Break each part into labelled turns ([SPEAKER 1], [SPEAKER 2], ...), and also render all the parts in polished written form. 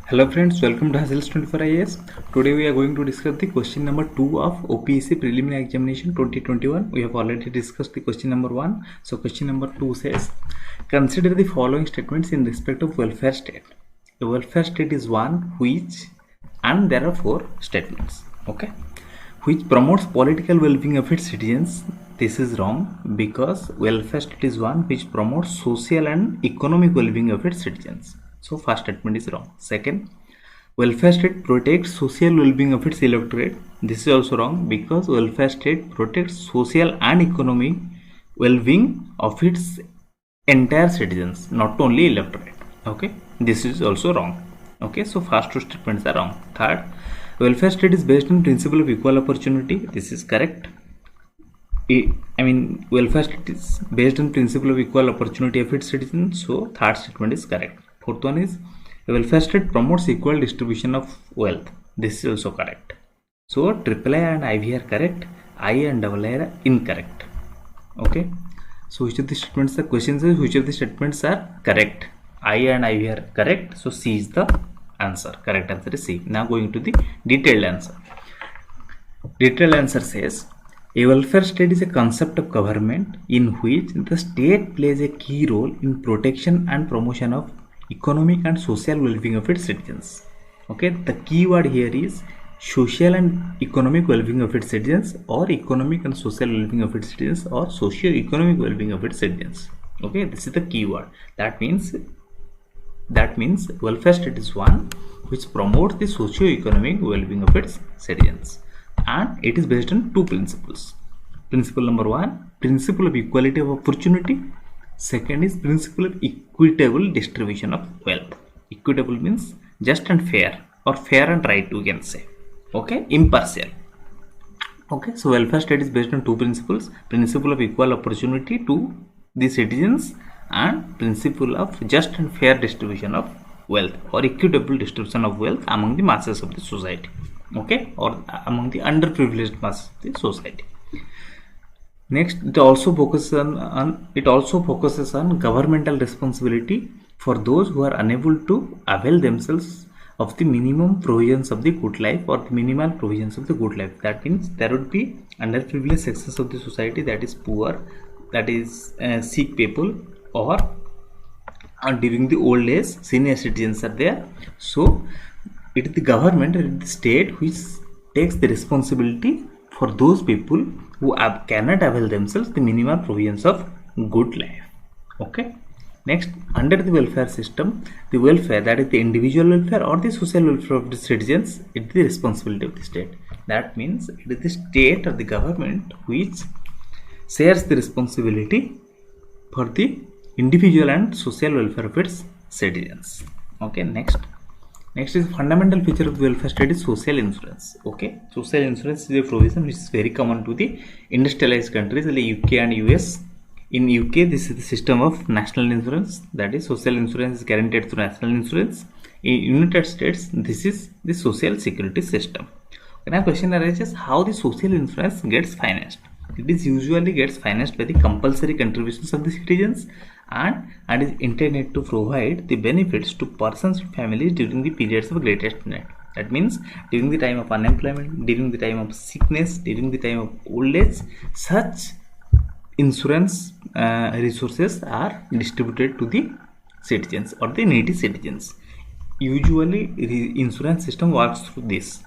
[SPEAKER 1] Hello friends, welcome to hashils24ias. Today we are going to discuss the question number 2 of OPSc preliminary examination 2021. We have already discussed the question number 1. So question number 2 says, consider the following statements in respect of welfare state. A welfare state is one which, and there are 4 statements, okay, which promotes political well-being of its citizens. This is wrong because welfare state is one which promotes social and economic well-being of its citizens. So first statement is wrong. Second, welfare state protects social well-being of its electorate. This is also wrong because welfare state protects social and economic well-being of its entire citizens, not only electorate. Okay, this is also wrong. Okay, so first 2 statements are wrong. Third, welfare state is based on principle of equal opportunity. This is correct. Welfare state is based on principle of equal opportunity of its citizens. So third statement is correct. Fourth one is, a welfare state promotes equal distribution of wealth. This is also correct. So triple I and IV are correct. I and double I are incorrect. Okay. So which of the statements, the question says which of the statements are correct? I and IV are correct. So C is the answer. Correct answer is C. Now going to the detailed answer. Detailed answer says, a welfare state is a concept of government in which the state plays a key role in protection and promotion of economic and social well-being of its citizens. Okay, the key word here is social and economic well-being of its citizens, or economic and social well-being of its citizens, or socio-economic well-being of its citizens. Okay, this is the key word. That means welfare state is one which promotes the socio-economic well-being of its citizens, and it is based on 2 principles. Principle number 1, principle of equality of opportunity. Second is principle of equitable distribution of wealth. Equitable means just and fair, or fair and right, we can say. Okay, impartial. Okay, so welfare state is based on 2 principles: principle of equal opportunity to the citizens, and principle of just and fair distribution of wealth, or equitable distribution of wealth among the masses of the society. Okay, or among the underprivileged masses of the society. Next, it also focuses on governmental responsibility for those who are unable to avail themselves of the minimum provisions of the good life, or the minimal provisions of the good life. That means there would be underprivileged sections of the society, that is poor, that is sick people, or during the old age senior citizens are there. So it is the government, it is the state which takes the responsibility for those people who cannot avail themselves the minimal provisions of good life. Okay. Next, under the welfare system, the welfare, that is the individual welfare or the social welfare of the citizens, it is the responsibility of the state. That means it is the state or the government which shares the responsibility for the individual and social welfare of its citizens. Okay. Next is fundamental feature of the welfare state is social insurance. Okay, social insurance is a provision which is very common to the industrialized countries like UK and US. In UK, this is the system of national insurance, that is social insurance is guaranteed through national insurance. In United States, this is the social security system. Now question arises, how the social insurance gets financed? It is usually gets financed by the compulsory contributions of the citizens, and is intended to provide the benefits to persons and families during the periods of greatest need. That means during the time of unemployment, during the time of sickness, during the time of old age, such insurance resources are distributed to the citizens or the needy citizens. Usually the insurance system works through this.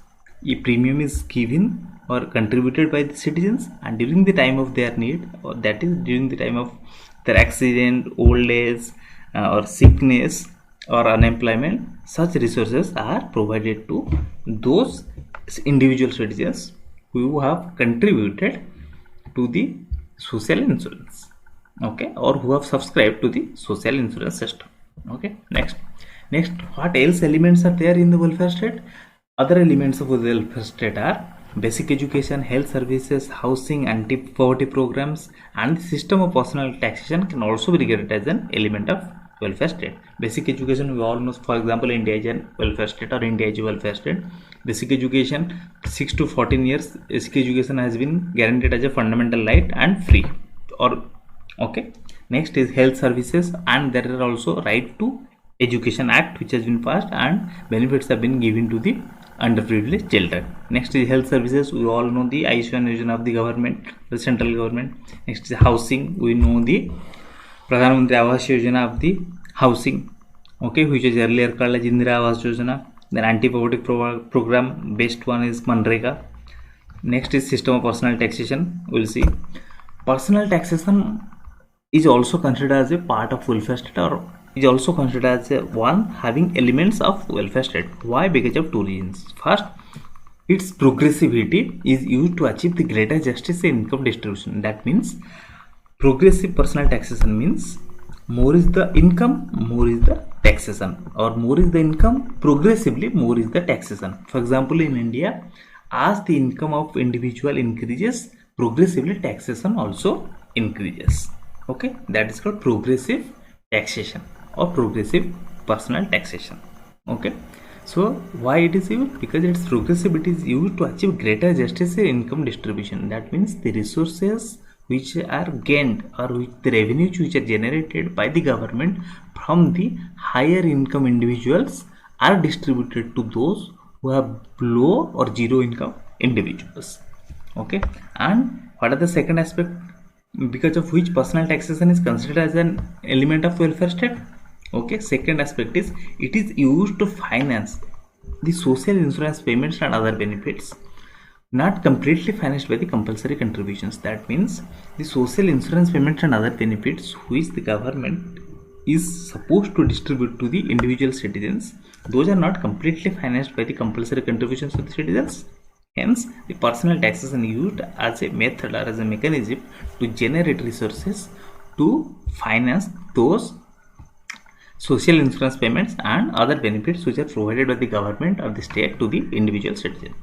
[SPEAKER 1] A premium is given or contributed by the citizens, and during the time of their need, or that is during the time of their accident, old age, or sickness or unemployment, such resources are provided to those individual citizens who have contributed to the social insurance. Okay, or who have subscribed to the social insurance system. Okay. Next, what else elements are there in the welfare state? Other elements of the welfare state are basic education, health services, housing, anti-poverty programs, and the system of personal taxation can also be regarded as an element of welfare state. Basic education, we all know, for example, India is a welfare state, or India is a welfare state. Basic education, 6 to 14 years, basic education has been guaranteed as a fundamental right and free. Or okay. Next is health services, and there are also right to Education Act which has been passed, and benefits have been given to the underprivileged children. Next is health services. We all know the Ayushman Yojana of the government, the central government. Next is housing. We know the Pradhan Mantri Awas Yojana of the housing, okay, which is earlier called as Indira Awas Yojana. Then anti-poverty program, best one is Manrega. Next is system of personal taxation. We'll see. Personal taxation is also considered as a part of welfare state, or is also considered as a one having elements of welfare state. Why? Because of two reasons. First, its progressivity is used to achieve the greater justice in income distribution. That means progressive personal taxation means more is the income, more is the taxation, or more is the income, progressively more is the taxation. For example, in India, as the income of individual increases, progressively taxation also increases. Okay, that is called progressive taxation or progressive personal taxation. Okay, so why it is used? Because its progressive, it is used to achieve greater justice in income distribution. That means the resources which are gained, or which the revenues which are generated by the government from the higher income individuals are distributed to those who have low or zero income individuals. Okay, and what are the second aspect because of which personal taxation is considered as an element of welfare state? Okay, second aspect is it is used to finance the social insurance payments and other benefits not completely financed by the compulsory contributions. That means the social insurance payments and other benefits which the government is supposed to distribute to the individual citizens, those are not completely financed by the compulsory contributions of the citizens. Hence, the personal taxation used as a method or as a mechanism to generate resources to finance those social insurance payments and other benefits which are provided by the government or the state to the individual citizen.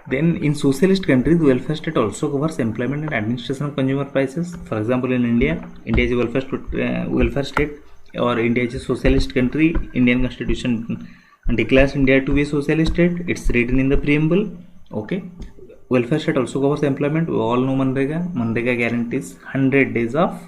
[SPEAKER 1] Then in socialist countries, the welfare state also covers employment and administration of consumer prices. For example, in India is a welfare state, or India is a socialist country. Indian Constitution declares India to be a socialist state. It's written in the preamble. Okay, welfare state also covers employment. We all know Manrega. Manrega guarantees 100 days of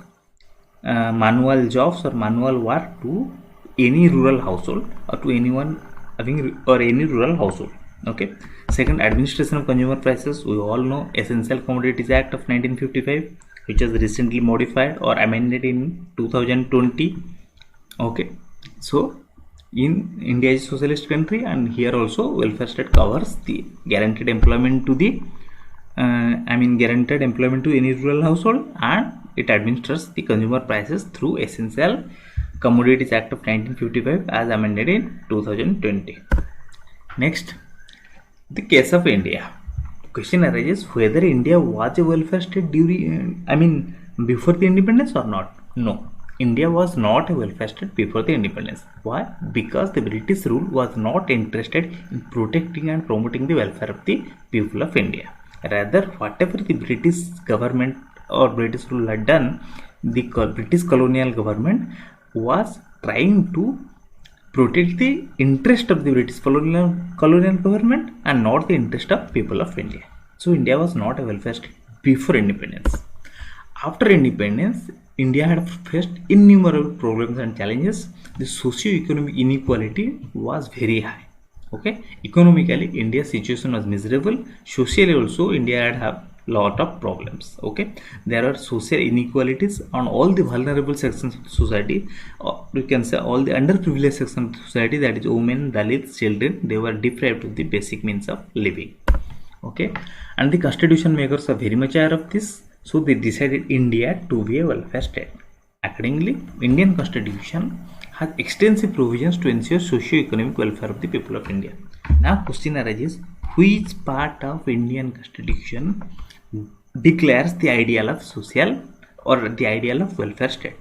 [SPEAKER 1] manual jobs or manual work to any rural household, or to anyone having or any rural household. Okay, second, administration of consumer prices. We all know Essential Commodities Act of 1955, which was recently modified or amended in 2020. Okay, so in India is a socialist country, and here also welfare state covers the guaranteed employment to the guaranteed employment to any rural household, and it administers the consumer prices through Essential Commodities Act of 1955 as amended in 2020. Next, the case of India. Question arises whether India was a welfare state during, before the independence or not. No, India was not a welfare state before the independence. Why? Because the British rule was not interested in protecting and promoting the welfare of the people of India. Rather, whatever the British government or British rule had done, the British colonial government was trying to protect the interest of the British colonial government and not the interest of people of India. So India was not a welfare state before independence. After independence, India had faced innumerable problems and challenges. The socio-economic inequality was very high. Okay, economically India's situation was miserable. Socially also India had lot of problems. Okay, there are social inequalities on all the vulnerable sections of the society, or you can say all the underprivileged sections of the society, that is women, Dalits, children. They were deprived of the basic means of living. Okay, and the constitution makers are very much aware of this, so they decided India to be a welfare state. Accordingly, Indian constitution has extensive provisions to ensure socio-economic welfare of the people of India. Now question arises, which part of Indian constitution declares the ideal of social or the ideal of welfare state?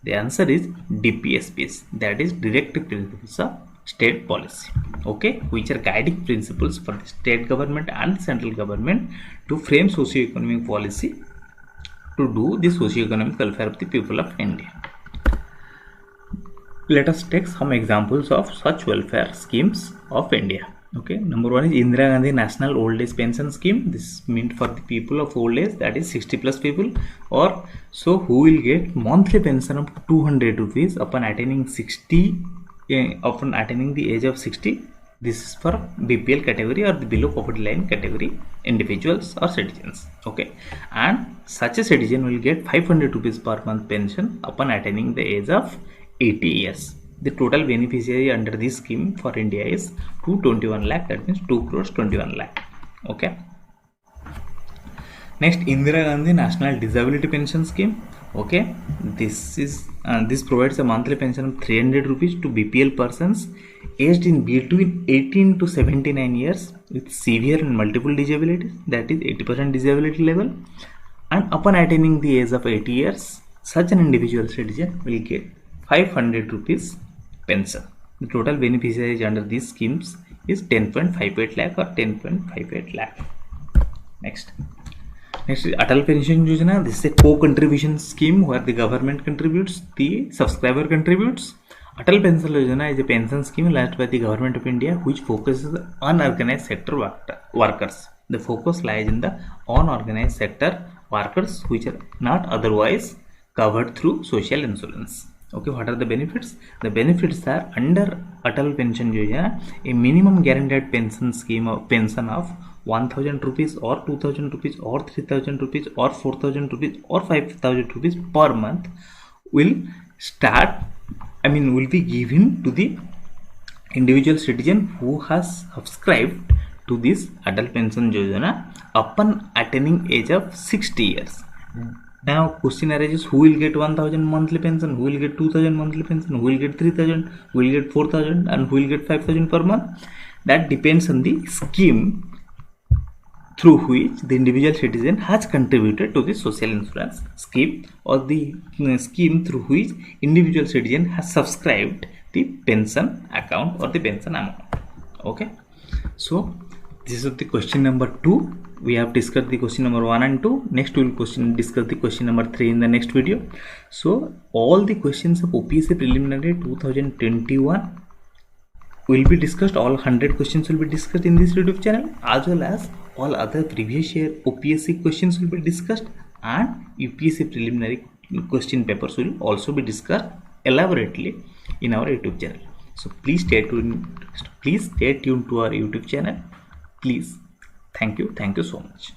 [SPEAKER 1] The answer is DPSPs, that is Directive Principles of State Policy. Okay, which are guiding principles for the state government and central government to frame socio-economic policy to do the socio-economic welfare of the people of India. Let us take some examples of such welfare schemes of India. Okay, number one is Indira Gandhi National Old Age Pension Scheme. This is meant for the people of old age, that is 60 plus people, or so, who will get monthly pension of 200 rupees upon attaining 60 upon attaining the age of 60. This is for BPL category or the below poverty line category individuals or citizens. Okay, and such a citizen will get 500 rupees per month pension upon attaining the age of 80 years. The total beneficiary under this scheme for India is 221 lakh, that means 2 crores 21 lakh. Okay. Next, Indira Gandhi National Disability Pension Scheme. Okay, this provides a monthly pension of 300 rupees to BPL persons aged in between 18 to 79 years with severe and multiple disabilities, that is 80% disability level, and upon attaining the age of 80 years, such an individual citizen will get 500 rupees pension. The total beneficiaries under these schemes is 10.58 lakh or 10.58 lakh. Next is Atal Pension Yojana. This is a co-contribution scheme where the government contributes, the subscriber contributes. Atal Pension Yojana is a pension scheme launched by the government of India which focuses on unorganized sector workers. The focus lies in the unorganized sector workers which are not otherwise covered through social insurance. Okay, what are the benefits? The benefits are, under Atal Pension Yojana, a minimum guaranteed pension scheme of pension of 1000 rupees or 2000 rupees or 3000 rupees or 4000 rupees or 5000 rupees per month will be given to the individual citizen who has subscribed to this Atal Pension Yojana upon attaining age of 60 years. Now question arises, who will get 1000 monthly pension, who will get 2000 monthly pension, who will get 3000, who will get 4000 and who will get 5000 per month? That depends on the scheme through which the individual citizen has contributed to the social insurance scheme or the scheme through which individual citizen has subscribed the pension account or the pension amount. Okay, so this is the question number 2. We have discussed the question number 1 and 2. Next we will discuss the question number 3 in the next video. So all the questions of OPSC preliminary 2021 will be discussed. All 100 questions will be discussed in this YouTube channel, as well as all other previous year OPSC questions will be discussed, and UPSC preliminary question papers will also be discussed elaborately in our YouTube channel. So please stay tuned to our YouTube channel. Please, thank you so much.